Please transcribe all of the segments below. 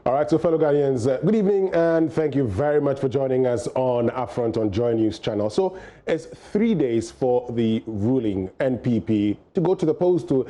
All right, so fellow Ghanaians, good evening and thank you very much for joining us on UpFront on JoyNews channel. So it's 3 days for the ruling NPP to go to the polls to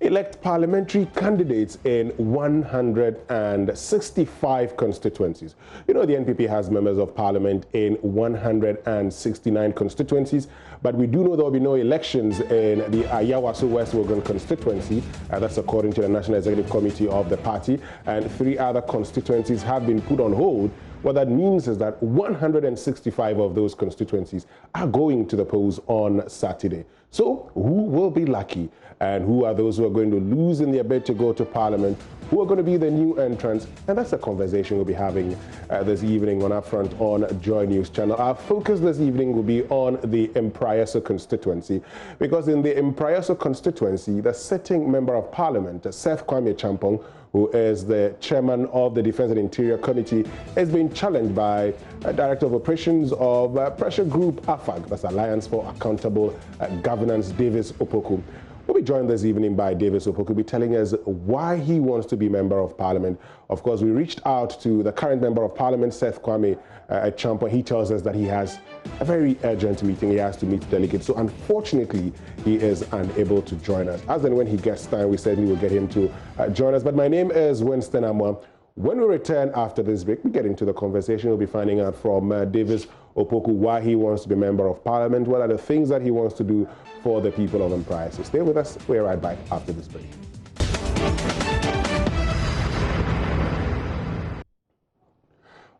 elect parliamentary candidates in 165 constituencies. You know, the NPP has members of parliament in 169 constituencies, but we do know there will be no elections in the Ayawaso West Wogan constituency. That's according to the National Executive Committee of the party, and 3 other constituencies have been put on hold. What that means is that 165 of those constituencies are going to the polls on Saturday. So who will be lucky? And who are those who are going to lose in their bid to go to Parliament? Who are going to be the new entrants? And that's a conversation we'll be having this evening on UpFront on JoyNews channel. Our focus this evening will be on the Mpraeso constituency, because in the Mpraeso constituency, the sitting member of Parliament, Seth Kwame Champong, who is the chairman of the Defense and Interior Committee, is being challenged by Director of Operations of pressure group AFAG, that's Alliance for Accountable Governance, Davis Opoku. We'll be joined this evening by Davis Opoku, will be telling us why he wants to be Member of Parliament. Of course, we reached out to the current Member of Parliament, Seth Kwame Champong. He tells us that he has a very urgent meeting. He has to meet delegates. So unfortunately, he is unable to join us. As and when he gets time, we certainly will get him to join us. But my name is Winston Amwa. When we return after this break, we get into the conversation. We'll be finding out from Davis Opoku why he wants to be Member of Parliament, what are the things that he wants to do for the people of Mpraeso. So stay with us. We're right back after this break.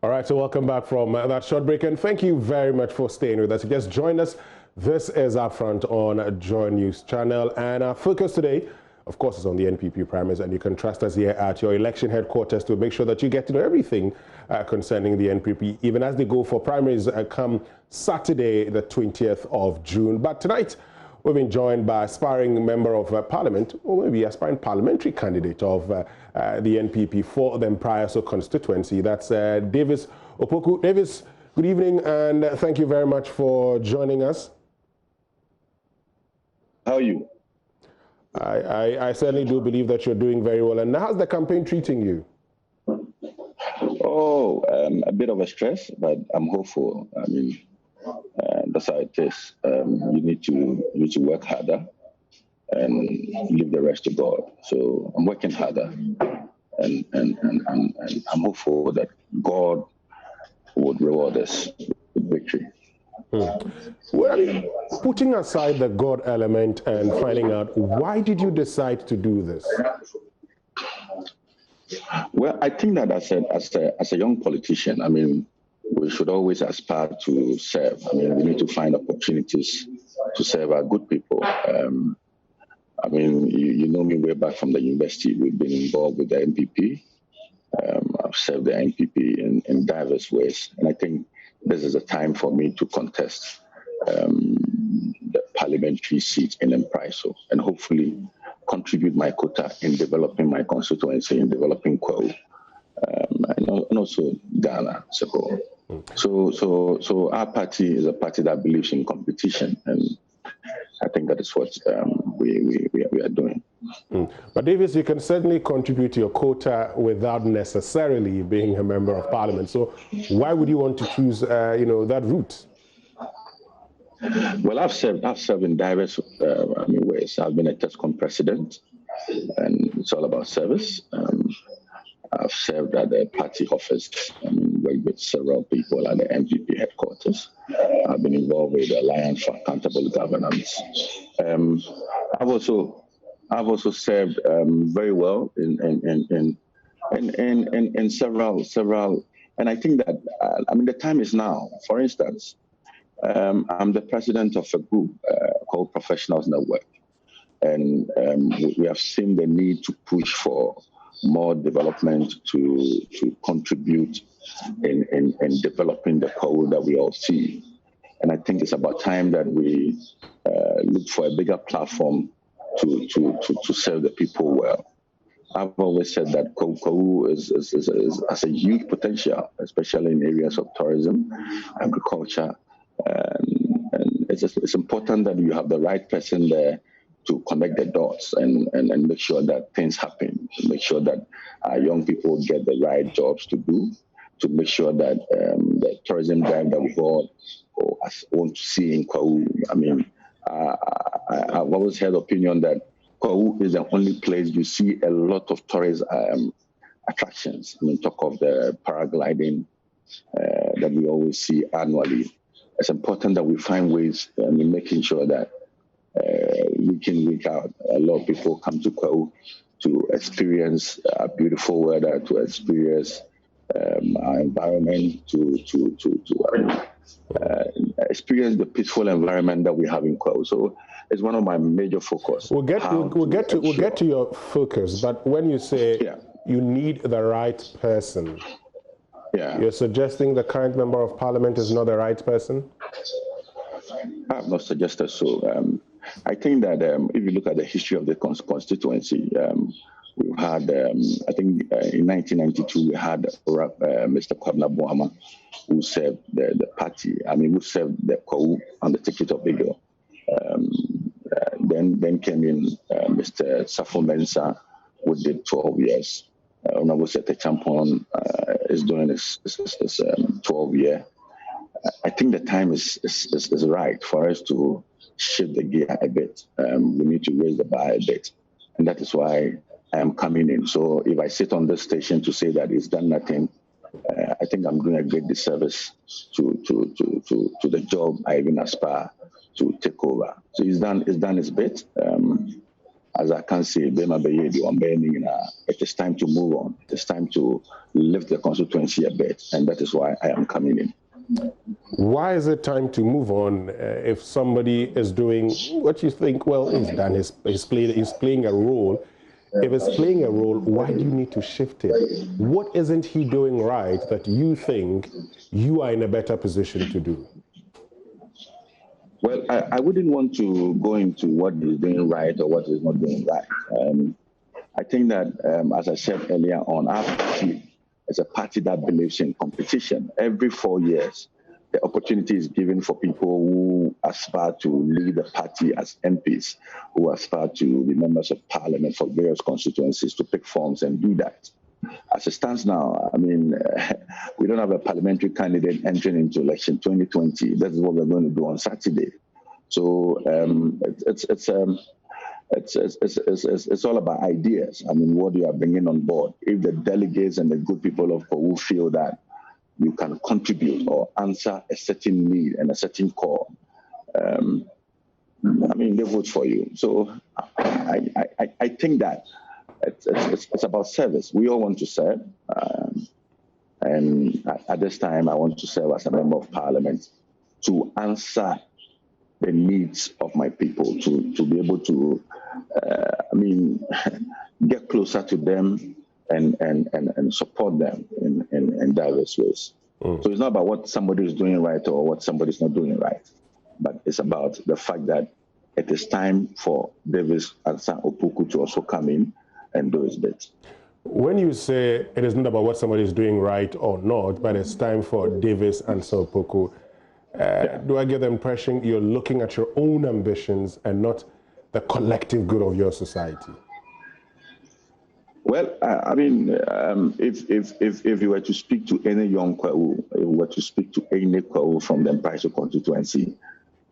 All right, so welcome back from that short break, and thank you very much for staying with us. Just join us. This is UpFront on JoyNews channel, and our focus today, of course, is on the NPP primaries, and you can trust us here at your election headquarters to make sure that you get to know everything concerning the NPP, even as they go for primaries come Saturday, the 20th of June. But tonight, we've been joined by aspiring member of Parliament, or maybe aspiring parliamentary candidate of the NPP for the Mpraeso constituency. That's Davis Opoku. Davis, good evening, and thank you very much for joining us. How are you? I certainly do believe that you're doing very well. And how's the campaign treating you? Oh, a bit of a stress, but I'm hopeful. I mean, that's how it is. You need to work harder and leave the rest to God. So I'm working harder, and I'm hopeful that God would reward us with victory. Well, putting aside the God element and finding out, why did you decide to do this? Well, I think that as a young politician, I mean, we should always aspire to serve. I mean, we need to find opportunities to serve our good people. I mean, you know me way back from the university. We've been involved with the NPP. I've served the NPP in diverse ways, and I think this is a time for me to contest the parliamentary seat in Mpraeso and hopefully contribute my quota in developing my constituency, in developing Kwao, and also Ghana as a whole. So our party is a party that believes in competition, and I think that is what we are doing. But Davis, you can certainly contribute to your quota without necessarily being a member of Parliament. So why would you want to choose, that route? Well, I've served in diverse ways. I've been a TESCOM president, and it's all about service. I've served at the party office, worked with several people at the NPP headquarters. I've been involved with the Alliance for Accountable Governance. I've also served very well in several, and I think that the time is now. For instance, I'm the president of a group called Professionals Network, and we have seen the need to push for more development to contribute in developing the power that we all see. And I think it's about time that we look for a bigger platform to serve the people well. I've always said that Kwao has a huge potential, especially in areas of tourism, agriculture, and it's important that you have the right person there to connect the dots and make sure that things happen, to make sure that young people get the right jobs to do, to make sure that the tourism drive that we all want to see in Kwahu. I mean, I've always had the opinion that Kwahu is the only place you see a lot of tourist attractions. I mean, talk of the paragliding that we always see annually. It's important that we find ways in making sure that week in, week out, a lot of people come to Kwahu to experience beautiful weather, to experience our environment, to experience the peaceful environment that we have in Kwahu. So it's one of my major focus. We'll get to your focus, but when you say you need the right person, you're suggesting the current member of parliament is not the right person? I have not suggested so. I think that if you look at the history of the constituency, we've had, I think in 1992, we had Mr. Kwabena Boama, who served the party, who served the Kwahu on the ticket of Eagle. Then came in Mr. Safo Mensah, who did 12 years. Honorable Sete Champon is doing his 12-year. I think the time is right for us to shift the gear a bit. We need to raise the bar a bit. And that is why I am coming in. So if I sit on this station to say that it's done nothing, I think I'm doing a great disservice to the job I even aspire to take over. So he's done his bit. As I can say, it is time to move on. It is time to lift the constituency a bit. And that is why I am coming in. Why is it time to move on if somebody is doing what you think, well, he's playing a role? If it's playing a role, why do you need to shift it? What isn't he doing right that you think you are in a better position to do? Well, I wouldn't want to go into what he's doing right or what he's not doing right. I think that, as I said earlier on, our party is a party that believes in competition. Every 4 years, the opportunity is given for people who aspire to lead the party as MPs, who aspire to be members of parliament for various constituencies to pick forms and do that. As it stands now, we don't have a parliamentary candidate entering into election 2020. That's what we're going to do on Saturday. So it's all about ideas. What you are bringing on board. If the delegates and the good people of Kwahu feel that you can contribute or answer a certain need and a certain call, they vote for you. So I think that it's about service. We all want to serve. And at this time, I want to serve as a member of parliament to answer the needs of my people, to be able to, get closer to them and support them in diverse ways. So it's not about what somebody is doing right or what somebody's not doing right, but it's about the fact that it is time for Davis and San Opoku to also come in and do his bit. When you say it is not about what somebody is doing right or not, but it's time for Davis and San Opoku, do I get the impression you're looking at your own ambitions and not the collective good of your society? Well, if you were to speak to any young Kwahu, if you were to speak to any Kwahu from the Mpraeso constituency,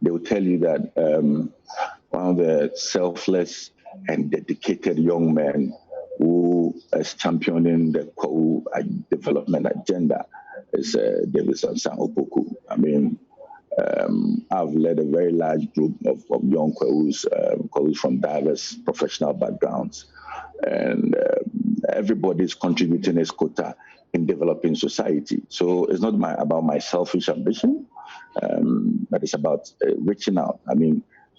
they will tell you that one of the selfless and dedicated young men who is championing the Kwahu development agenda is Davis and San Opoku. I've led a very large group of young Kwahus from diverse professional backgrounds, and everybody is contributing his quota in developing society. So it's not about my selfish ambition, but it's about reaching out.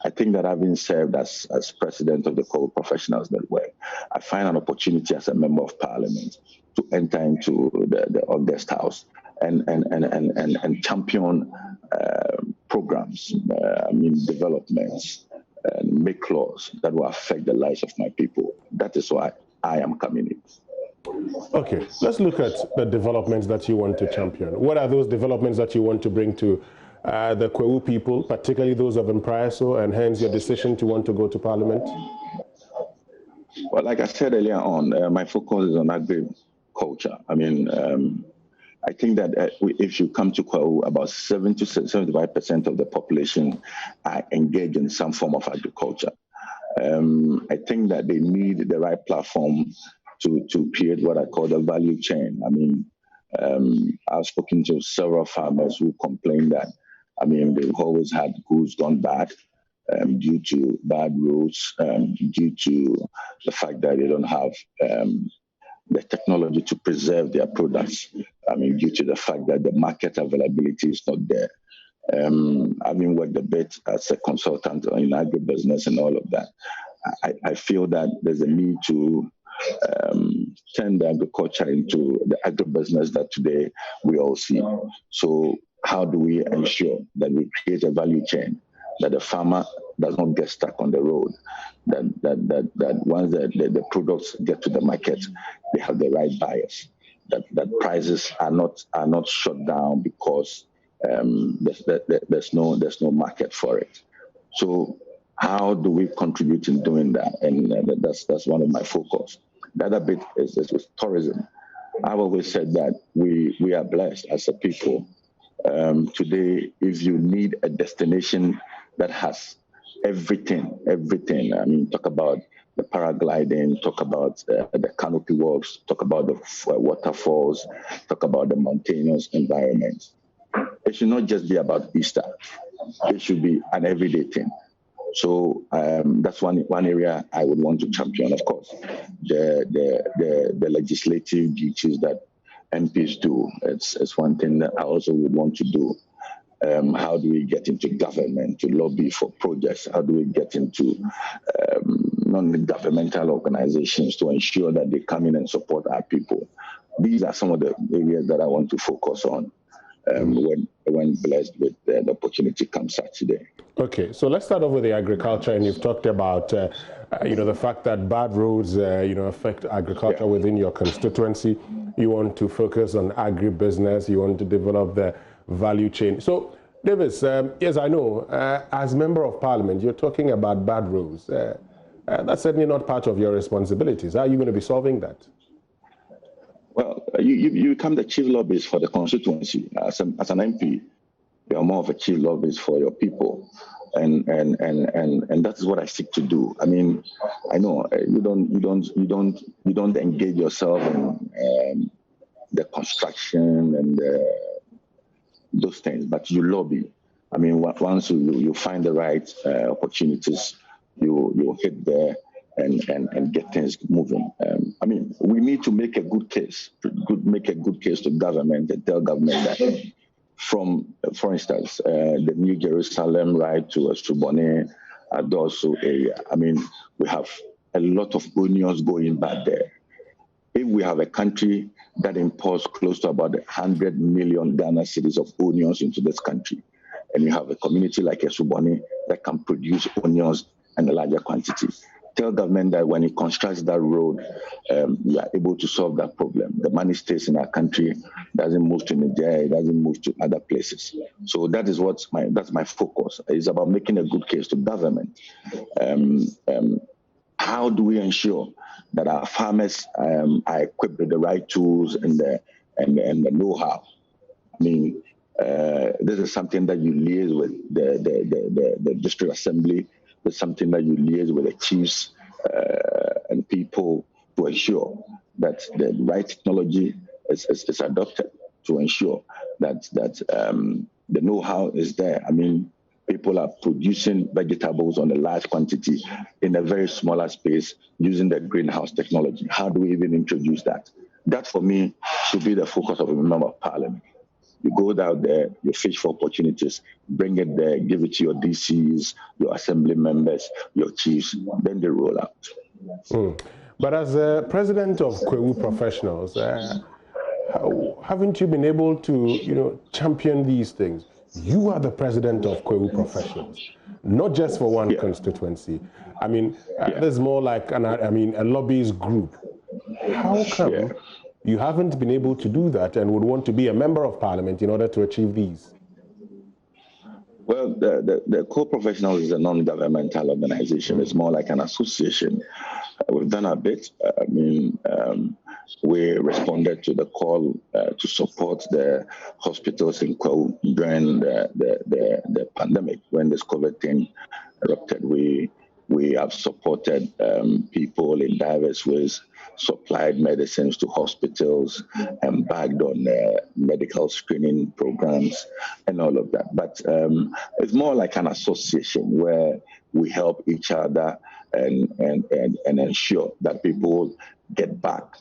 I think that having served as president of the Kwahu Professionals Network, I find an opportunity as a member of parliament to enter into the August House and champion programs, developments, and make laws that will affect the lives of my people. That is why I am coming in. Okay, let's look at the developments that you want to champion. What are those developments that you want to bring to the Kwewu people, particularly those of Mpraeso, and hence your decision to want to go to Parliament? Well, like I said earlier on, my focus is on agriculture. I mean, I think that if you come to Kwewu, about 70 to 75% of the population are engaged in some form of agriculture. I think that they need the right platform to create what I call the value chain. I mean, I've spoken to several farmers who complain that, I mean, they've always had goods gone bad due to bad roads, due to the fact that they don't have the technology to preserve their products. I mean, due to the fact that the market availability is not there. Having worked a bit as a consultant in agribusiness and all of that, I feel that there's a need to turn the agriculture into the agribusiness that today we all see. So how do we ensure that we create a value chain, that the farmer does not get stuck on the road, that once the products get to the market, they have the right buyers, that prices are not shut down because there's no market for it. So how do we contribute in doing that? And that's one of my focus. The other bit is with tourism. I've always said that we are blessed as a people. Today, if you need a destination that has everything, I mean, talk about the paragliding, talk about the canopy walks, talk about the waterfalls, talk about the mountainous environment. It should not just be about Easter. It should be an everyday thing. So that's one area I would want to champion, of course. The legislative duties that MPs do, it's one thing that I also would want to do. How do we get into government to lobby for projects? How do we get into non-governmental organizations to ensure that they come in and support our people? These are some of the areas that I want to focus on when blessed with the opportunity comes Saturday. Okay, so let's start off with the agriculture, and you've talked about the fact that bad roads affect agriculture within your constituency. You want to focus on agribusiness. You want to develop the value chain. So, Davis, yes, I know, as Member of Parliament, you're talking about bad roads. That's certainly not part of your responsibilities. How are you going to be solving that? Well, you become the chief lobbyist for the constituency. As an MP, you are more of a chief lobbyist for your people. And that is what I seek to do. I mean, I know you don't engage yourself in the construction and those things, but you lobby. I mean, once you find the right opportunities, you hit there and get things moving. I mean, we need to make a good case, to government and tell government that from, for instance, the New Jerusalem right to Subone, Adoso area. I mean, we have a lot of onions going back there. If we have a country that imports close to about 100 million Ghana cedis of onions into this country, and you have a community like Subone that can produce onions in a larger quantity, tell government that when it constructs that road, we are able to solve that problem. The money stays in our country, doesn't move to Nigeria, it doesn't move to other places. So that is that's my focus. It's about making a good case to government. How do we ensure that our farmers are equipped with the right tools and the know-how? I mean, this is something that you liaise with the district assembly. It's something that you liaise with the chiefs and people to ensure that the right technology is adopted, to ensure that the know-how is there. I mean, people are producing vegetables on a large quantity in a very smaller space using the greenhouse technology. How do we even introduce that? That, for me, should be the focus of a member of parliament. You go out there, you fish for opportunities, bring it there, give it to your DCs, your assembly members, your chiefs, then they roll out. But as a president of Kwewu Professionals, haven't you been able to, champion these things? You are the president of Kwewu Professionals, not just for one constituency. I mean, there's more like a lobbyist group. How come you haven't been able to do that and would want to be a member of parliament in order to achieve these? Well, the co-professionals is a non-governmental organization. It's more like an association. We've done a bit. We responded to the call to support the hospitals in Kwao during the pandemic when this COVID thing erupted. We have supported people in diverse ways, supplied medicines to hospitals, embarked on medical screening programs and all of that. But it's more like an association where we help each other and ensure that people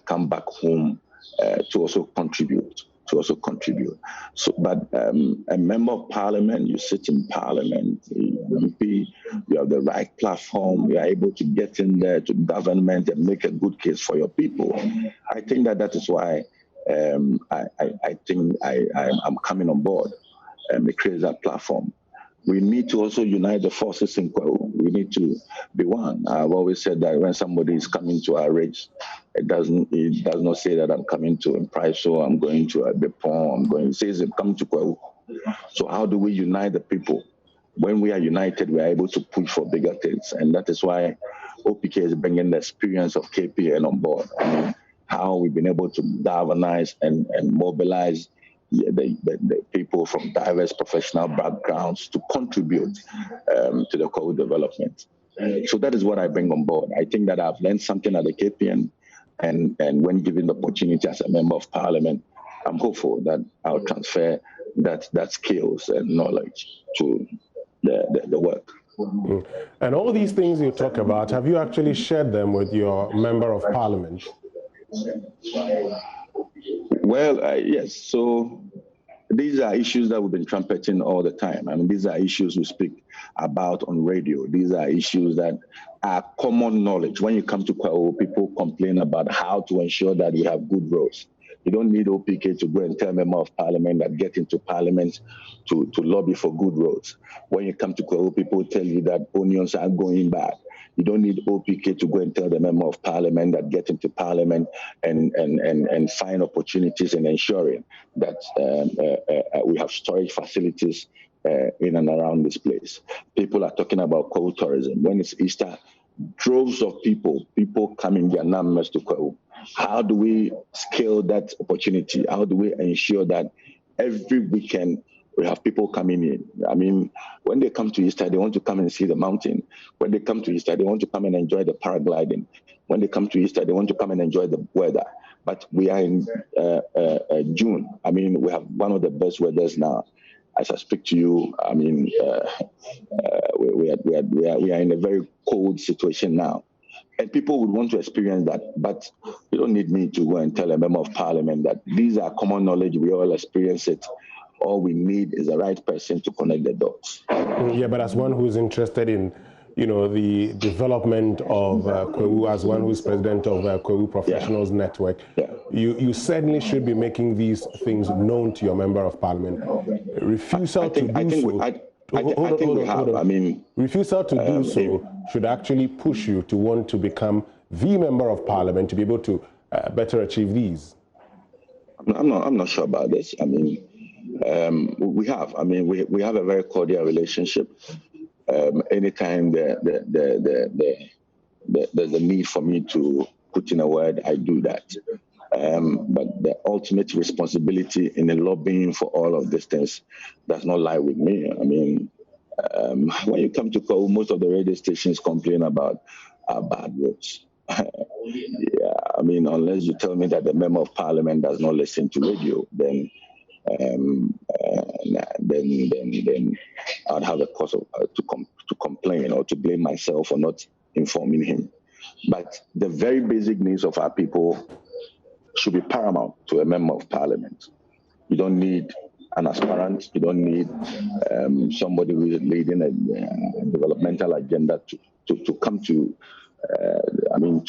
come back home to also contribute. So, but a member of parliament, you sit in parliament, you have the right platform, you are able to get in there to government and make a good case for your people. I think that is why I think I'm coming on board and create that platform. We need to also unite the forces in Kwao. We need to be one. I've always said that when somebody is coming to our ridge, it does not say that I'm coming to Mpraeso, I'm going to Bepon, it says I'm coming to Kwao. So how do we unite the people? When we are united, we are able to push for bigger things. And that is why OPK is bringing the experience of KPN on board. How we've been able to galvanize and mobilize the people from diverse professional backgrounds to contribute to the Kwao development. So that is what I bring on board. I think that I've learned something at the KPN, and when given the opportunity as a member of parliament, I'm hopeful that I'll transfer that skills and knowledge to the work. And all these things you talk about, have you actually shared them with your member of parliament? Well, yes. So these are issues that we've been trumpeting all the time. These are issues we speak about on radio. These are issues that are common knowledge. When you come to Kwao, people complain about how to ensure that we have good roads. You don't need OPK to go and tell a member of parliament that get into parliament to lobby for good roads. When you come to Kwao, people tell you that onions are going bad. You don't need OPK to go and tell the member of parliament that get into parliament and find opportunities in ensuring that we have storage facilities in and around this place. People are talking about Kwao tourism. When it's Easter, droves of people come in their numbers to Kwao. How do we scale that opportunity? How do we ensure that every weekend we have people coming in? When they come to Easter, they want to come and see the mountain. When they come to Easter, they want to come and enjoy the paragliding. When they come to Easter, they want to come and enjoy the weather. But we are in June. We have one of the best weathers now. As I speak to you, we are in a very cold situation now. And people would want to experience that, but you don't need me to go and tell a member of parliament that these are common knowledge, we all experience it. All we need is the right person to connect the dots. Yeah, but as one who's interested in, the development of Kwao, as one who's president of Kwao Professionals Network, you certainly should be making these things known to your member of parliament. Refusal to do so should actually push you to want to become the member of parliament to be able to better achieve these. I'm not sure about this. We have a very cordial relationship. Anytime there's a need for me to put in a word, I do that. But the ultimate responsibility in the lobbying for all of these things does not lie with me. When you come to Kwao, most of the radio stations complain about our bad roads. Unless you tell me that the member of parliament does not listen to radio, then I'd have a cause to complain or to blame myself for not informing him. But the very basic needs of our people should be paramount to a member of parliament. You don't need an aspirant. You don't need somebody who is leading a developmental agenda to come to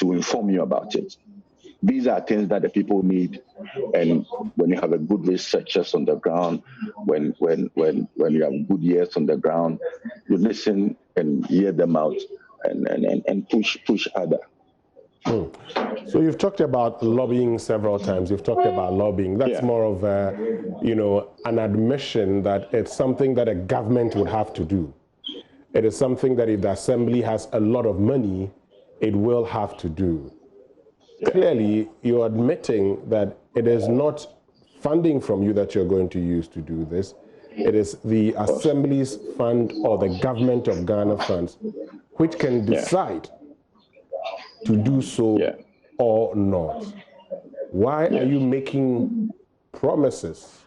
inform you about it. These are things that the people need, and when you have a good researchers on the ground, when you have good ears on the ground, you listen and hear them out and push other. So you've talked about lobbying several times. You've talked about lobbying. That's more of a, an admission that it's something that a government would have to do. It is something that if the assembly has a lot of money, it will have to do. Clearly, you're admitting that it is not funding from you that you're going to use to do this. It is the assembly's fund or the government of Ghana funds, which can decide to do so or not. Why are you making promises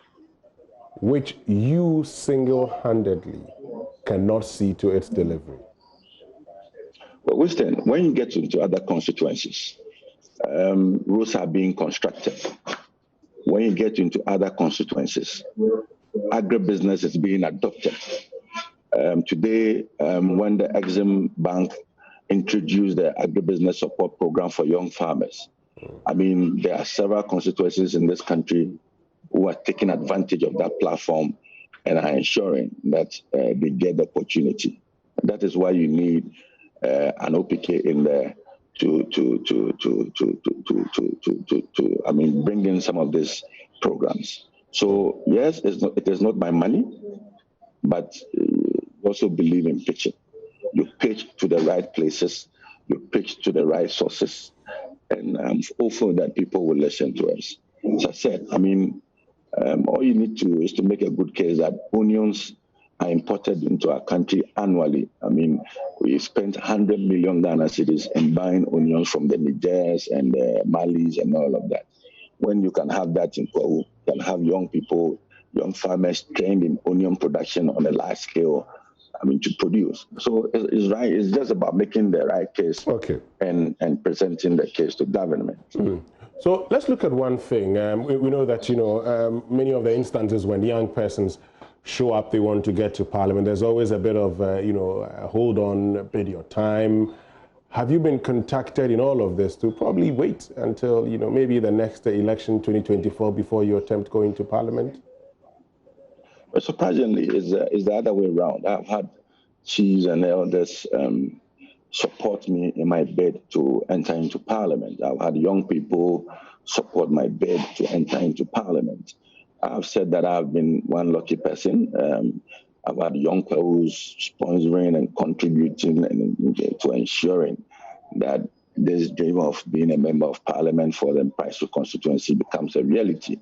which you single-handedly cannot see to its delivery? Well, Winston, when you get into other constituencies, roads are being constructed. When you get into other constituencies, agribusiness is being adopted. Today, when the Exim Bank introduced the agribusiness support program for young farmers, I mean, there are several constituencies in this country who are taking advantage of that platform and are ensuring that they get the opportunity. And that is why you need an OPK in there to bring in some of these programs. So yes, it is not my money, but also believe in pitching. You pitch to the right places, you pitch to the right sources, and I'm hopeful that people will listen to us. As I said, I mean, all you need to is to make a good case that onions are imported into our country annually. I mean, we spent 100 million Ghana cedis in buying onions from the Nigers and the Malis and all of that. When you can have that in Kwahu, you can have young people, young farmers trained in onion production on a large scale, I mean, to produce. So it's right. It's just about making the right case and presenting the case to government. So let's look at one thing. We know that, many of the instances when young persons show up, they want to get to Parliament, there's always a bit of, hold on, bid your time. Have you been contacted in all of this to probably wait until, maybe the next election, 2024, before you attempt going to Parliament? But surprisingly, it's the other way around. I've had chiefs and elders support me in my bid to enter into Parliament. I've had young people support my bid to enter into Parliament. I've said that I've been one lucky person. I've had young people who's sponsoring and contributing to ensuring that this dream of being a member of Parliament for the Mpraeso constituency becomes a reality.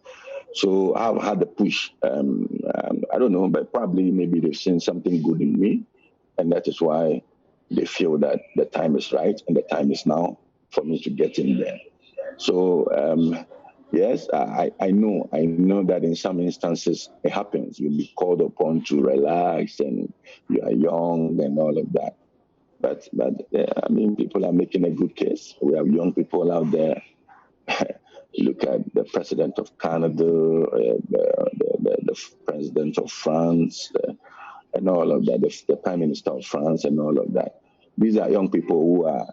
So I've had the push. I don't know, but probably maybe they've seen something good in me, and that is why they feel that the time is right and the time is now for me to get in there. So yes, I know that in some instances it happens. You'll be called upon to relax, and you are young and all of that. But I mean, people are making a good case. We have young people out there. Look at the president of Canada, the president of France, and all of that, the prime minister of France and all of that. These are young people who are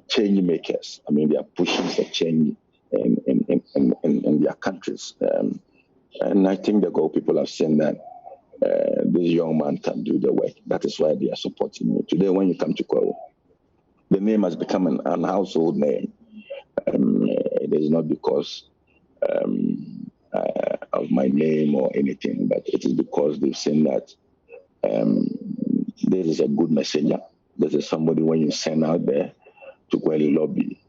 change makers. I mean, they are pushing for change in their countries. And I think the Go people have seen that this young man can do the work. That is why they are supporting me. Today, when you come to Kwahu, the name has become an household name. It is not because of my name or anything, but it is because they've seen that this is a good messenger. This is somebody when you send out there to go and lobby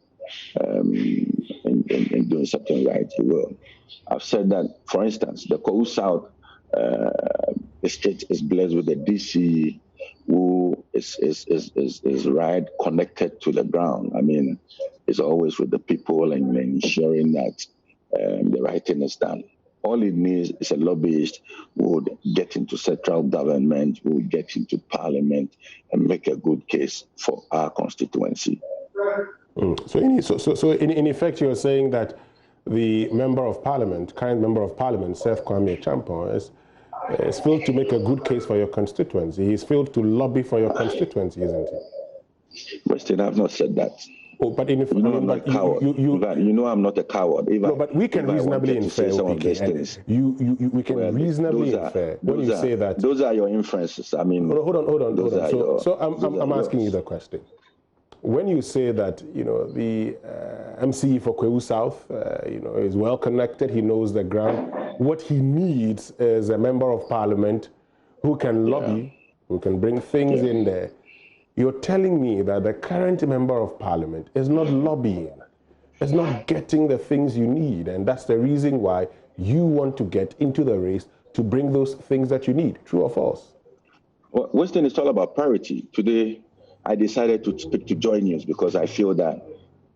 and doing something right, you will. I've said that, for instance, the Kwahu South state is blessed with a DC who is right connected to the ground. I mean, it's always with the people and ensuring that the right thing is done. All it needs is a lobbyist who would get into central government, who would get into Parliament and make a good case for our constituency. So in effect, you're saying that the Member of Parliament, current Member of Parliament, Seth Kwame Champon, is failed to make a good case for your constituency. He's failed to lobby for your constituency, isn't he? But still, I've not said that. Oh, but in I'm not a coward. You know I'm not a coward. No, but we can reasonably infer. We can reasonably infer when you say that. Those are your inferences. I mean, hold on. So I'm asking you the question. When you say that, you know, the MCE for Kwewu South, you know, is well connected, he knows the ground. What he needs is a member of parliament who can lobby, who can bring things in there. You're telling me that the current member of parliament is not lobbying, is not getting the things you need, and that's the reason why you want to get into the race to bring those things that you need. True or false? Well, Winston, it's all about priority. Today, I decided to speak to JoyNews because I feel that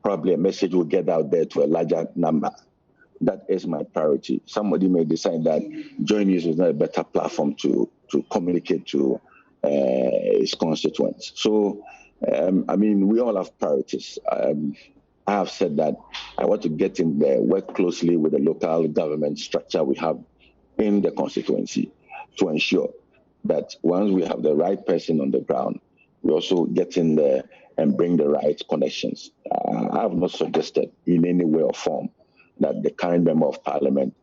probably a message will get out there to a larger number. That is my priority. Somebody may decide that JoyNews is not a better platform to communicate to his constituents. So, I mean, we all have priorities. I have said that I want to get in there, work closely with the local government structure we have in the constituency to ensure that once we have the right person on the ground, we also get in there and bring the right connections. I have not suggested in any way or form that the current member of parliament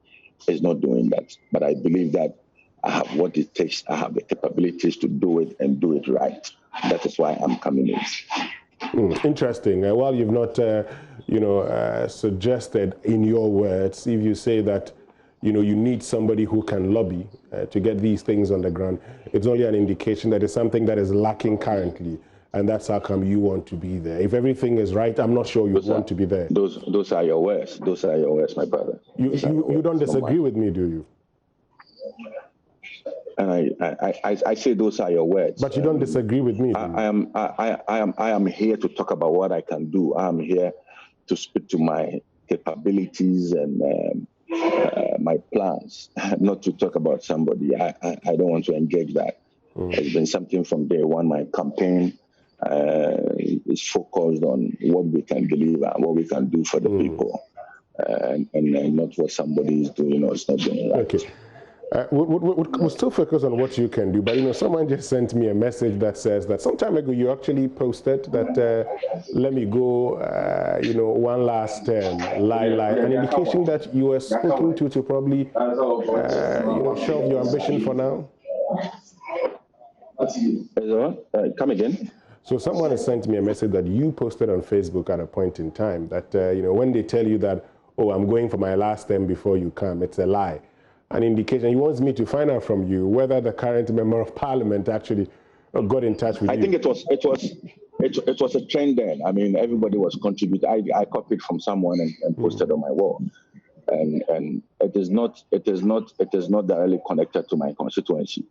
is not doing that. But I believe that I have what it takes. I have the capabilities to do it and do it right. That is why I'm coming in. Interesting. Well, you've not, suggested in your words, if you say that, you know, you need somebody who can lobby to get these things on the ground, it's only an indication that it's something that is lacking currently, and that's how come you want to be there. If everything is right, I'm not sure you want to be there. Those are your words. Those are your words, my brother. You don't disagree with me, do you? And I say those are your words. But you don't disagree with me, do you? I am here to talk about what I can do. I am here to speak to my capabilities and my plans, not to talk about somebody. I don't want to engage that. It's been something from day one. My campaign is focused on what we can deliver, what we can do for the people, and not what somebody is doing or is not doing right. Okay. We'll still focus on what you can do, but you know, someone just sent me a message that says that some time ago you actually posted that let me go, one last lie, an indication that you were speaking to probably, shelve your ambition for now. Come again. So someone has sent me a message that you posted on Facebook at a point in time that when they tell you that, oh, I'm going for my last term before you come, it's a lie. An indication. He wants me to find out from you whether the current member of parliament actually got in touch with you. I think it was a trend then. I mean, everybody was contributing. I copied from someone and posted on my wall, and it is not directly connected to my constituency.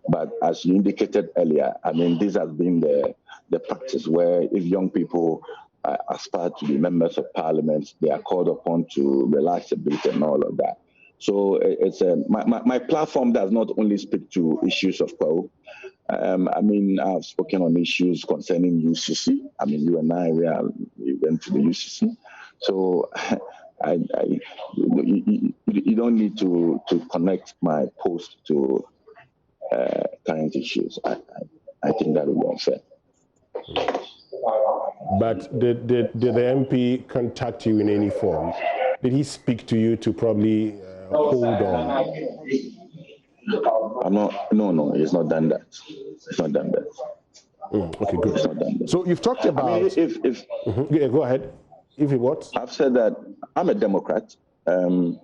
But as you indicated earlier, I mean, this has been the practice where if young people aspire to be members of parliament, they are called upon to relax a bit and all of that. So it's my platform does not only speak to issues of Kwewu. I mean, I've spoken on issues concerning UCC. I mean, you and I, we went to the UCC. So you don't need to connect my post to current issues. I think that would be unfair. But did the MP contact you in any form? Did he speak to you to probably hold on? No, he's not done that. He's not done that. Okay, good. He's not done that. So you've talked about. I mean, yeah, go ahead. If he what? I've said that I'm a Democrat. You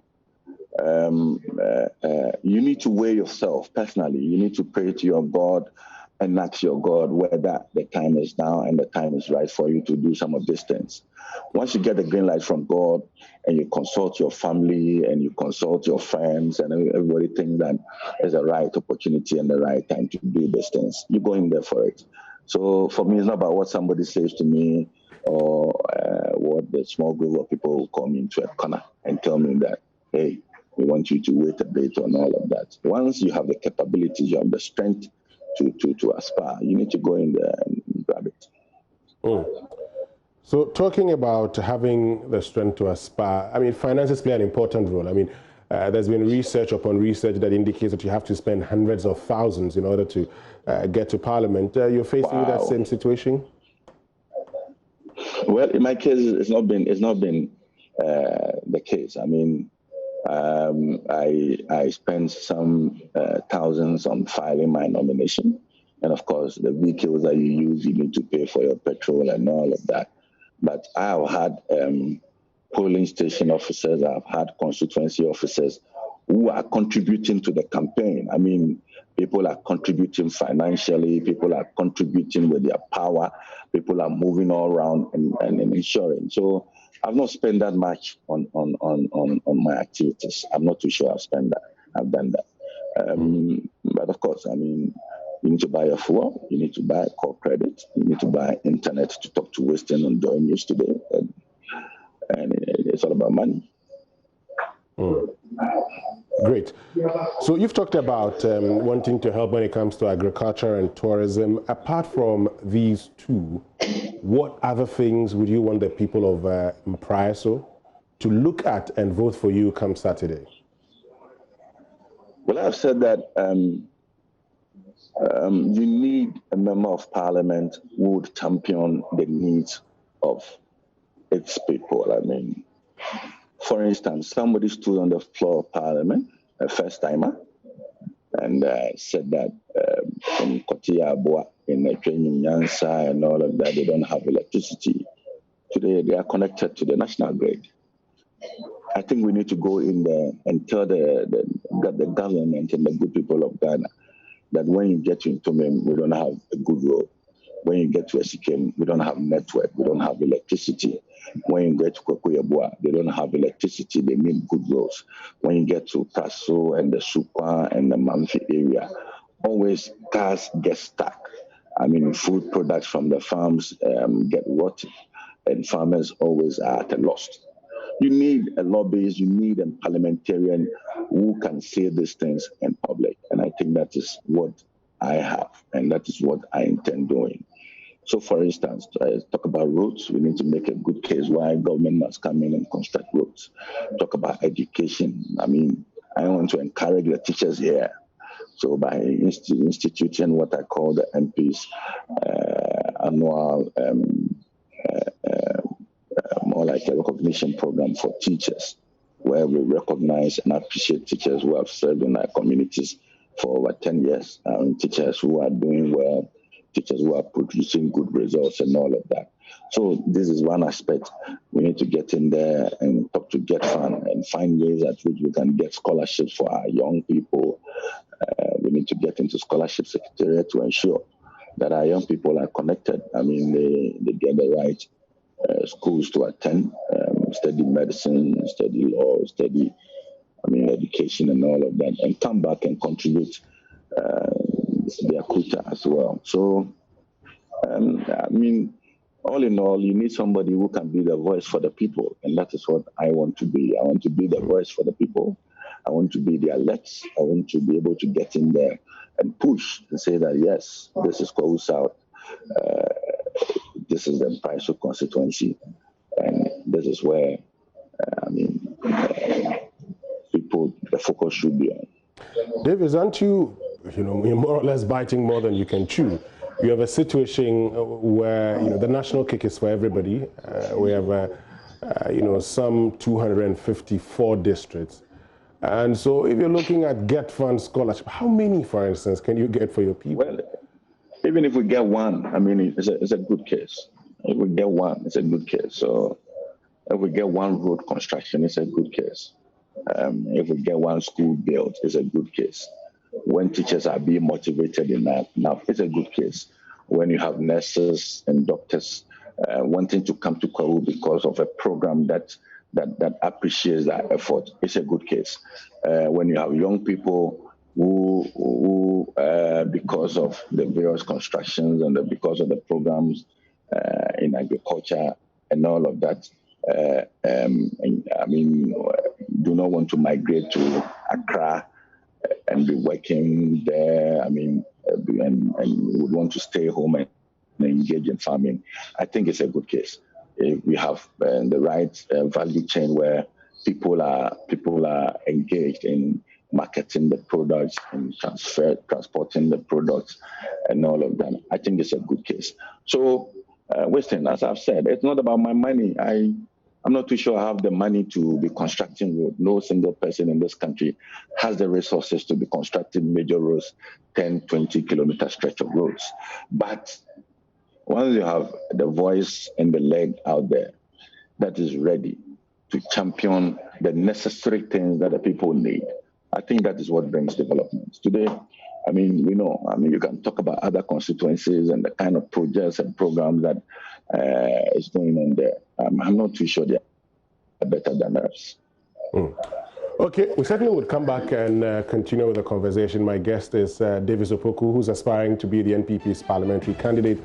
need to weigh yourself personally. You need to pray to your God and ask your God whether the time is now and the time is right for you to do some of these things. Once you get the green light from God and you consult your family and you consult your friends and everybody thinks that there's a right opportunity and the right time to do these things, you go in there for it. So for me, it's not about what somebody says to me or what the small group of people will come into a corner and tell me that, hey, we want you to wait a bit and all of that. Once you have the capabilities, you have the strength to aspire, you need to go in there and grab it. So talking about having the strength to aspire, I mean, finances play an important role. I mean, there's been research upon research that indicates that you have to spend hundreds of thousands in order to get to Parliament. You're facing that same situation? Well, in my case, it's not been the case. I mean, I spent some thousands on filing my nomination. And of course, the vehicles that you use, you need to pay for your petrol and all of that. But I've had polling station officers, I've had constituency officers who are contributing to the campaign. I mean, people are contributing financially, people are contributing with their power, people are moving all around and ensuring. So I've not spent that much on my activities. I'm not too sure I've done that. But of course, I mean, you need to buy a fuel, you need to buy core credit, you need to buy internet to talk to Western on JoyNews today, and it's all about money. Great. So you've talked about wanting to help when it comes to agriculture and tourism. Apart from these two, what other things would you want the people of Mpraeso to look at and vote for you come Saturday? Well, I've said that you need a member of parliament who would champion the needs of its people. I mean, for instance, somebody stood on the floor of parliament, a first timer, and said that in Kotia, in Nyansa and all of that, they don't have electricity. Today, they are connected to the national grid. I think we need to go in there and tell the government and the good people of Ghana that when you get to Ntomem, we don't have a good road. When you get to Esikem, we don't have network, we don't have electricity. When you get to Kwekuyabua, they don't have electricity, they need good roads. When you get to Mpraeso and the Sukwa and the Mamfi area, always cars get stuck. I mean, food products from the farms get rotten, and farmers always are at a loss. You need a lobbyist, you need a parliamentarian who can say these things in public. And I think that is what I have, and that is what I intend doing. So, for instance, talk about roads. We need to make a good case why government must come in and construct roads. Talk about education. I mean, I want to encourage the teachers here. So by instituting what I call the MP's annual more like a recognition program for teachers, where we recognize and appreciate teachers who have served in our communities for over 10 years, teachers who are doing well, teachers who are producing good results and all of that. So this is one aspect. We need to get in there and talk to GetFund and find ways at which we can get scholarships for our young people. We need to get into scholarship secretariat to ensure that our young people are connected. I mean, they get the right schools to attend, study medicine, study law, study, education and all of that, and come back and contribute their quota as well. So, all in all, you need somebody who can be the voice for the people, and that is what I want to be. I want to be the voice for the people. I want to be the alerts. I want to be able to get in there and push and say that, yes, this is Kwahu South. This is the Mpraeso constituency, and this is where, people, the focus should be on. Davis, aren't you, you're more or less biting more than you can chew? You have a situation where, the national cake is for everybody. We have, some 254 districts. And so if you're looking at GetFund scholarship, how many, for instance, can you get for your people? Well, even if we get one, it's a good case. If we get one, it's a good case. So if we get one road construction, it's a good case. If we get one school built, it's a good case. When teachers are being motivated enough, it's a good case. When you have nurses and doctors wanting to come to Kwahu because of a program that appreciates that effort, it's a good case. When you have young people who because of the various constructions and because of the programs in agriculture and all of that, do not want to migrate to Accra and be working there, and would want to stay home and engage in farming, I think it's a good case. If we have the right value chain where people are engaged in marketing the products and transporting the products and all of that, I think it's a good case. So, Weston, as I've said, it's not about my money. I'm I'm not too sure I have the money to be constructing roads. No single person in this country has the resources to be constructing major roads, 10, 20 kilometer stretch of roads. But once you have the voice and the leg out there that is ready to champion the necessary things that the people need, I think that is what brings development. Today, I mean, we know, I mean, you can talk about other constituencies and the kind of projects and programs that is going on there. I'm not too sure they are better than us. Okay, we certainly would come back and continue with the conversation. My guest is Davis Opoku, who's aspiring to be the NPP's parliamentary candidate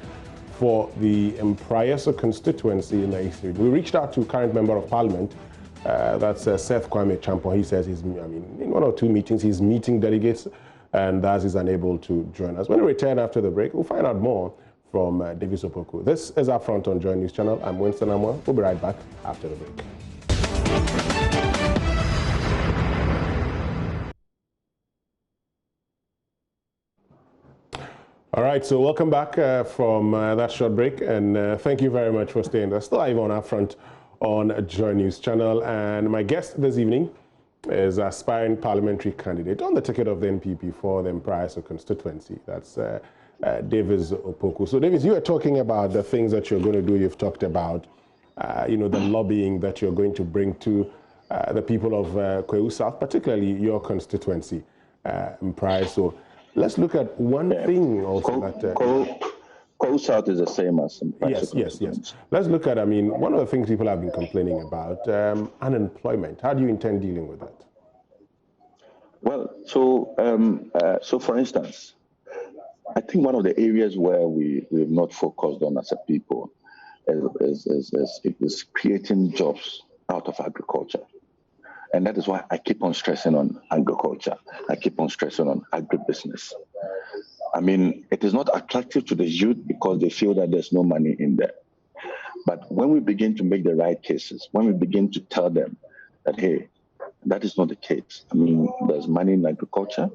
for the Mpraeso constituency in the East Region. We reached out to current member of parliament, that's Seth Kwame Champon. He says in 1 or 2 meetings, he's meeting delegates and thus is unable to join us. When we return after the break, we'll find out more from Davis Opoku. This is UPfront on JoyNews channel. I'm Winston Amwa. We'll be right back after the break. All right, so welcome back from that short break, and thank you very much for staying there. Still live on UPfront on JoyNews channel, and my guest this evening is aspiring parliamentary candidate on the ticket of the NPP for the Mpraeso constituency. That's Davis Opoku. So, Davis, you were talking about the things that you're going to do. You've talked about, the lobbying that you're going to bring to the people of Kwahu South, particularly your constituency, Mpraeso. Let's look at one thing also Kwahu South is the same as Mpraeso. Yes. Let's look at, one of the things people have been complaining about, unemployment. How do you intend dealing with that? Well, so for instance, I think one of the areas where we have not focused on as a people is creating jobs out of agriculture. And that is why I keep on stressing on agriculture. I keep on stressing on agribusiness. I mean, it is not attractive to the youth because they feel that there's no money in there. But when we begin to make the right cases, when we begin to tell them that, hey, that is not the case. I mean, there's money in agriculture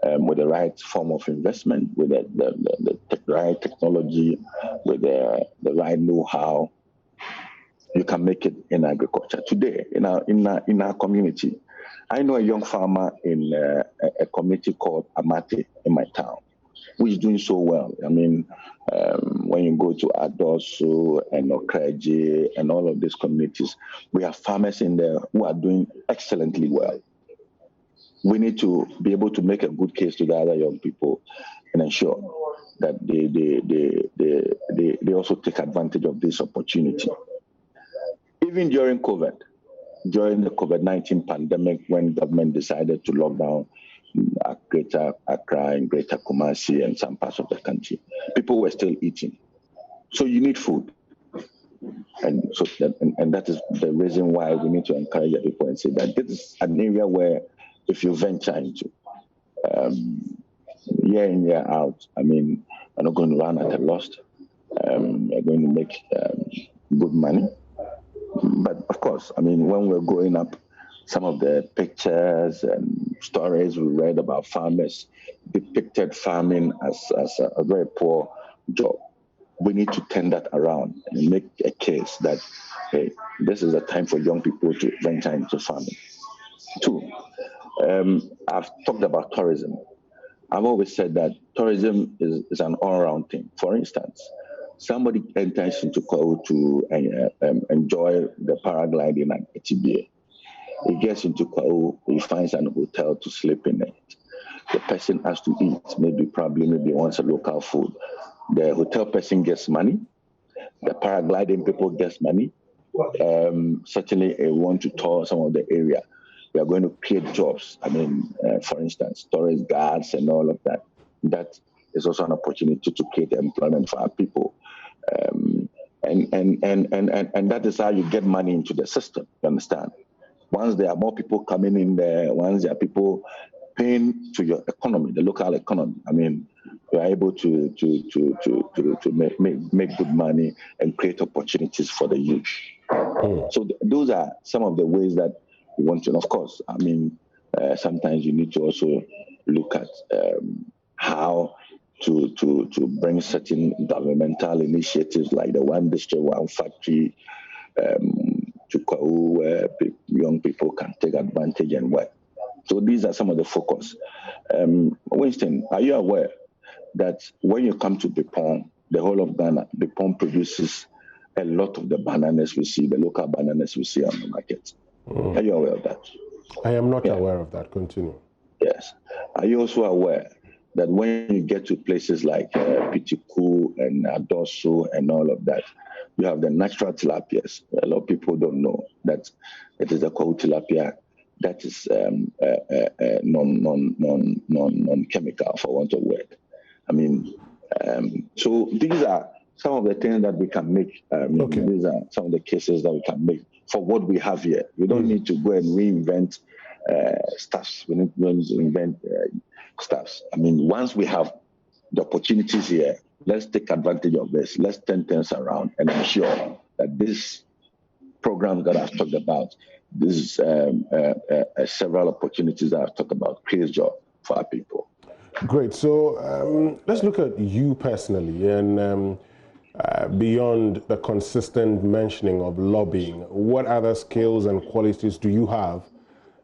with the right form of investment, with the right technology, with the right know-how. You can make it in agriculture. Today, in our community, I know a young farmer in a community called Amate in my town, who is doing so well. I mean, when you go to Adosu and Okreji and all of these communities, we have farmers in there who are doing excellently well. We need to be able to make a good case to the other young people and ensure that they also take advantage of this opportunity. Even during COVID, during the COVID-19 pandemic, when government decided to lock down Greater Accra and Greater Kumasi and some parts of the country, people were still eating. So you need food. And so that is the reason why we need to encourage the people and say that this is an area where if you venture into, year in, year out, I mean, we're not going to run at a loss. We're going to make good money. But of course, I mean, when we're growing up, some of the pictures and stories we read about farmers depicted farming as a very poor job. We need to turn that around and make a case that, hey, this is a time for young people to venture into farming. 2, I've talked about tourism. I've always said that tourism is an all-around thing. For instance, somebody enters into Kwahu to enjoy the paragliding at Etibie. He gets into Kwahu, he finds an hotel to sleep in it. The person has to eat, maybe wants a local food. The hotel person gets money. The paragliding people gets money. Certainly, we want to tour some of the area. We are going to create jobs. I mean, for instance, tourist guards and all of that. That is also an opportunity to create employment for our people. And that is how you get money into the system, you understand? Once there are more people coming in there, once there are people paying to your economy, the local economy, I mean, you are able to make good money and create opportunities for the youth. So those are some of the ways that we want to, and of course, I mean, sometimes you need to also look at how to bring certain governmental initiatives like the One District, One Factory to Kwau, where young people can take advantage and work. So these are some of the focus. Winston, are you aware that when you come to Bipon, the whole of Ghana, Bipon produces a lot of the bananas we see, the local bananas we see on the market? Are you aware of that? I am not aware of that. Continue. Yes. Are you also aware that when you get to places like Pitiku and Adosu and all of that, you have the natural tilapias? A lot of people don't know that it is a cold tilapia that is non-chemical, for want of word. I mean, so these are some of the things that we can make. These are some of the cases that we can make for what we have here. We don't need to go and reinvent stuffs. We need to invent stuffs. I mean, once we have the opportunities here, let's take advantage of this. Let's turn things around and ensure that this program that I've talked about, this several opportunities that I've talked about, creates job for our people. Great. So let's look at you personally, and beyond the consistent mentioning of lobbying, what other skills and qualities do you have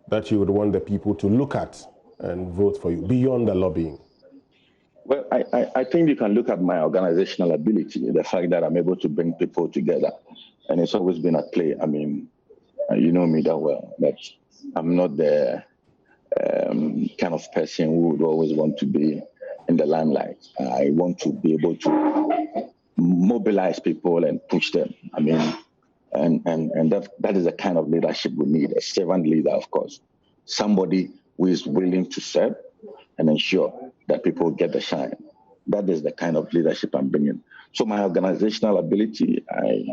that you would want the people to look at and vote for you, beyond the lobbying? Well, I think you can look at my organizational ability, the fact that I'm able to bring people together, and it's always been at play. I mean, you know me that well, that I'm not the kind of person who would always want to be in the limelight. I want to be able to mobilize people and push them. I mean, and that is the kind of leadership we need, a servant leader, of course. Somebody who is willing to serve and ensure that people get the shine. That is the kind of leadership I'm bringing. So my organizational ability, I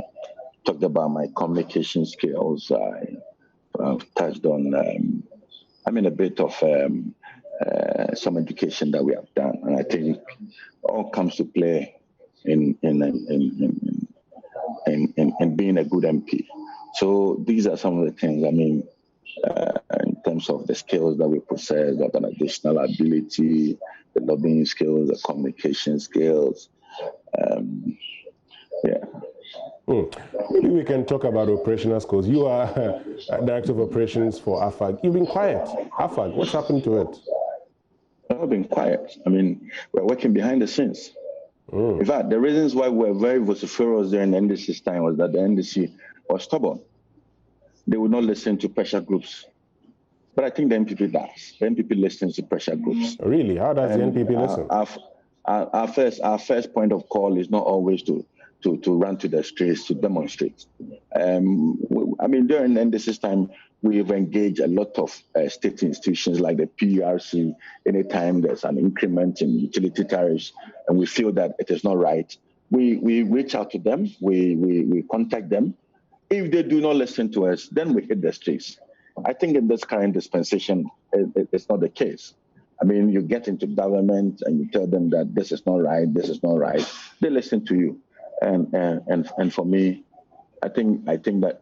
talked about my communication skills. I've touched on, a bit of some education that we have done. And I think all comes to play in being a good MP. So these are some of the things, I mean, in terms of the skills that we possess, the organizational ability, the lobbying skills, the communication skills. Maybe we can talk about operational skills. You are Director of Operations for AFAG. You've been quiet. AFAG, what's happened to it? I've been quiet. I mean, we're working behind the scenes. In fact, the reasons why we were very vociferous during the NDC's time was that the NDC was stubborn. They would not listen to pressure groups. But I think the NPP does. The NPP listens to pressure groups. Really? How does the NPP listen? Our first point of call is not always to run to the streets to demonstrate. I mean, during the NDC's time, we've engaged a lot of state institutions like the PURC. Anytime there's an increment in utility tariffs and we feel that it is not right, we reach out to them, we contact them. If they do not listen to us, then we hit the streets. I think in this current dispensation, it's not the case. I mean, you get into government and you tell them that this is not right, this is not right. They listen to you, and for me, I think that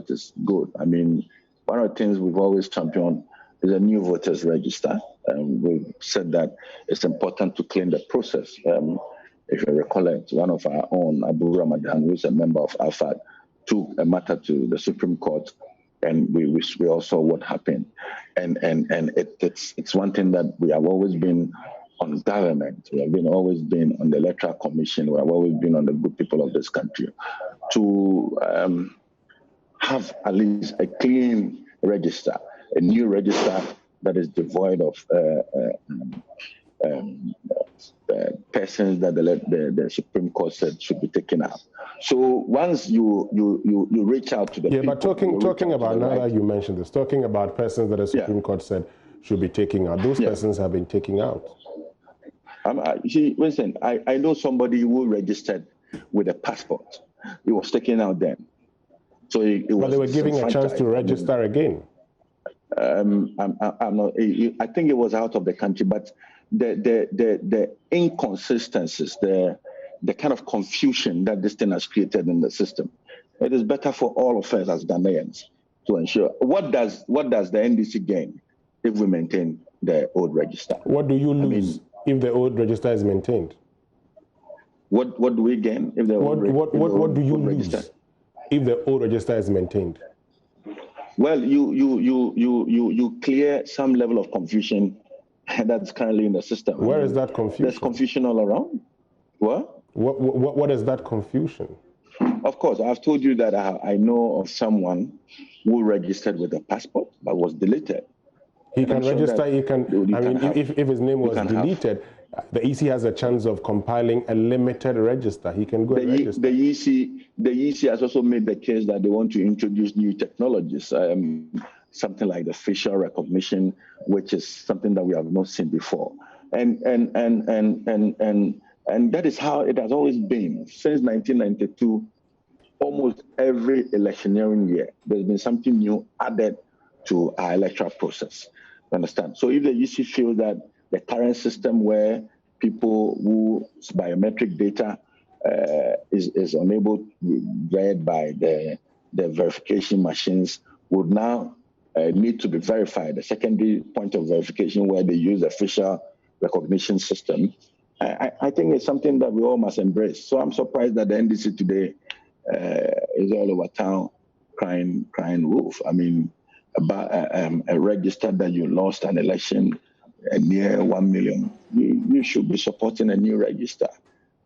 is good. I mean, one of the things we've always championed is a new voters register. We've said that it's important to clean the process. If you recall it, one of our own, Abu Ramadan, who is a member of AFAD, took a matter to the Supreme Court, and we all saw what happened. And it's one thing that we have always been on government. We have always been on the Electoral Commission. We have always been on the good people of this country to have at least a clean register, a new register that is devoid of persons that the Supreme Court said should be taken out. So once you reach out to the people, but talking about, now that you mentioned this, talking about persons that the Supreme Court said should be taken out, those persons have been taken out. Listen, I know somebody who registered with a passport. He was taken out then. So but they were giving a chance to register again. I'm not. I think it was out of the country, but the inconsistencies, the kind of confusion that this thing has created in the system, it is better for all of us as Ghanaians to ensure. What does the NDC gain if we maintain the old register? What do you lose if the old register is maintained? What do we gain if the what do you lose? if the old register is maintained? Well, you clear some level of confusion that's currently in the system. Where is that confusion? There's confusion all around. What is that confusion? Of course, I've told you that I know of someone who registered with a passport but was deleted. He can register, if his name was deleted, the EC has a chance of compiling a limited register. He can go and register. The EC has also made the case that they want to introduce new technologies, something like the facial recognition, which is something that we have not seen before. And that is how it has always been. Since 1992, almost every electioneering year, there's been something new added to our electoral process. You understand? So if the EC feels that the current system where people whose biometric data is unable to be read by the verification machines would now need to be verified, the secondary point of verification where they use the facial recognition system, I think it's something that we all must embrace. So I'm surprised that the NDC today is all over town crying wolf. I mean, about a register that you lost an election near 1 million. You should be supporting a new register.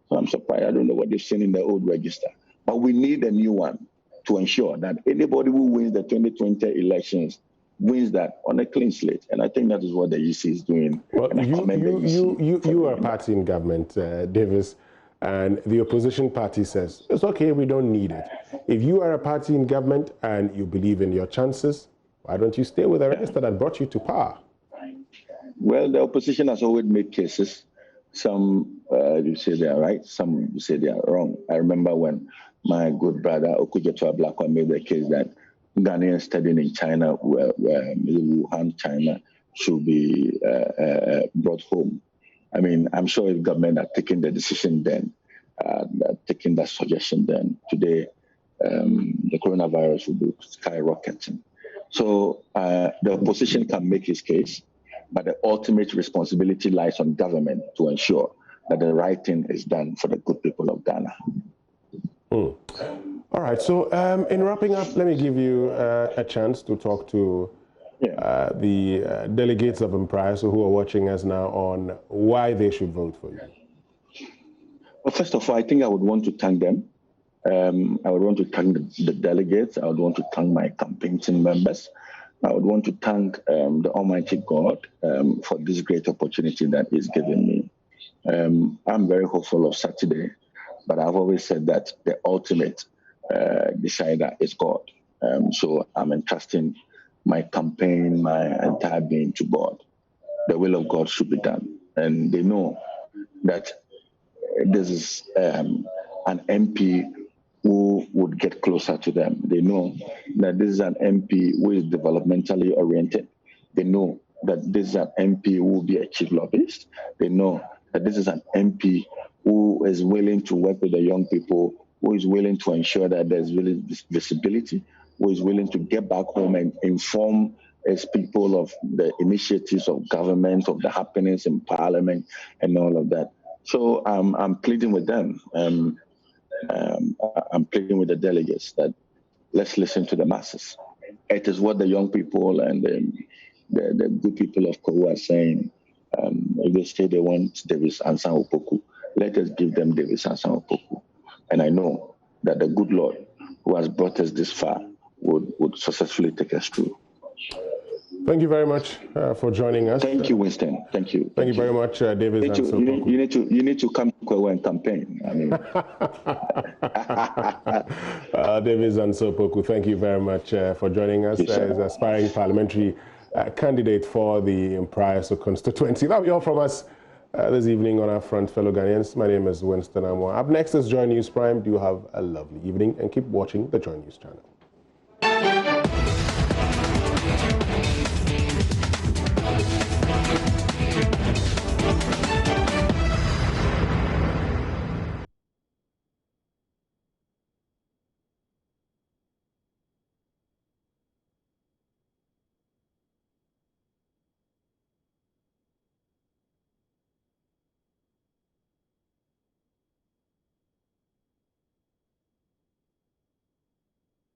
So I'm surprised. I don't know what they've seen in the old register. But we need a new one to ensure that anybody who wins the 2020 elections wins that on a clean slate. And I think that is what the EC is doing. Well, you are a party in government, Davis, and the opposition party says, it's okay, we don't need it. If you are a party in government and you believe in your chances, why don't you stay with the register that brought you to power? Well, the opposition has always made cases. Some you say they are right, some you say they are wrong. I remember when my good brother Okujetua Blakwa made the case that Ghanaians studying in China, where Wuhan, China, should be brought home. I mean, I'm sure if government had taken the decision then, taking that suggestion then, today the coronavirus would be skyrocketing. So the opposition can make his case, but the ultimate responsibility lies on government to ensure that the right thing is done for the good people of Ghana. All right, so in wrapping up, let me give you a chance to talk to the delegates of Mpraeso who are watching us now on why they should vote for you. Well, first of all, I think I would want to thank them. I would want to thank the delegates. I would want to thank my campaign team members. I would want to thank the Almighty God for this great opportunity that He's given me. I'm very hopeful of Saturday, but I've always said that the ultimate decider is God. So I'm entrusting my campaign, my entire being to God. The will of God should be done. And they know that this is an MP who would get closer to them. They know that this is an MP who is developmentally oriented. They know that this is an MP who will be a chief lobbyist. They know that this is an MP who is willing to work with the young people, who is willing to ensure that there's really visibility, who is willing to get back home and inform his people of the initiatives of government, of the happenings in parliament and all of that. So I'm pleading with them. I'm pleading with the delegates that let's listen to the masses. It is what the young people and the good people of Kowu are saying. If they say they want Davis Ansan Opoku, let us give them Davis Ansan Opoku. And I know that the good Lord who has brought us this far would successfully take us through. Thank you very much for joining us. Thank you, Winston. Thank you. Thank you very much, Davis Ansan Opoku. You need to come to Kowu and campaign. I mean, Davis Ansan Opoku, thank you very much for joining us as aspiring parliamentary candidate for the Mpraeso constituency. That'll be all from us this evening on our front, fellow Ghanaians. My name is Winston Amwa. Up next is Joy News Prime. Do have a lovely evening and keep watching the Joy News channel.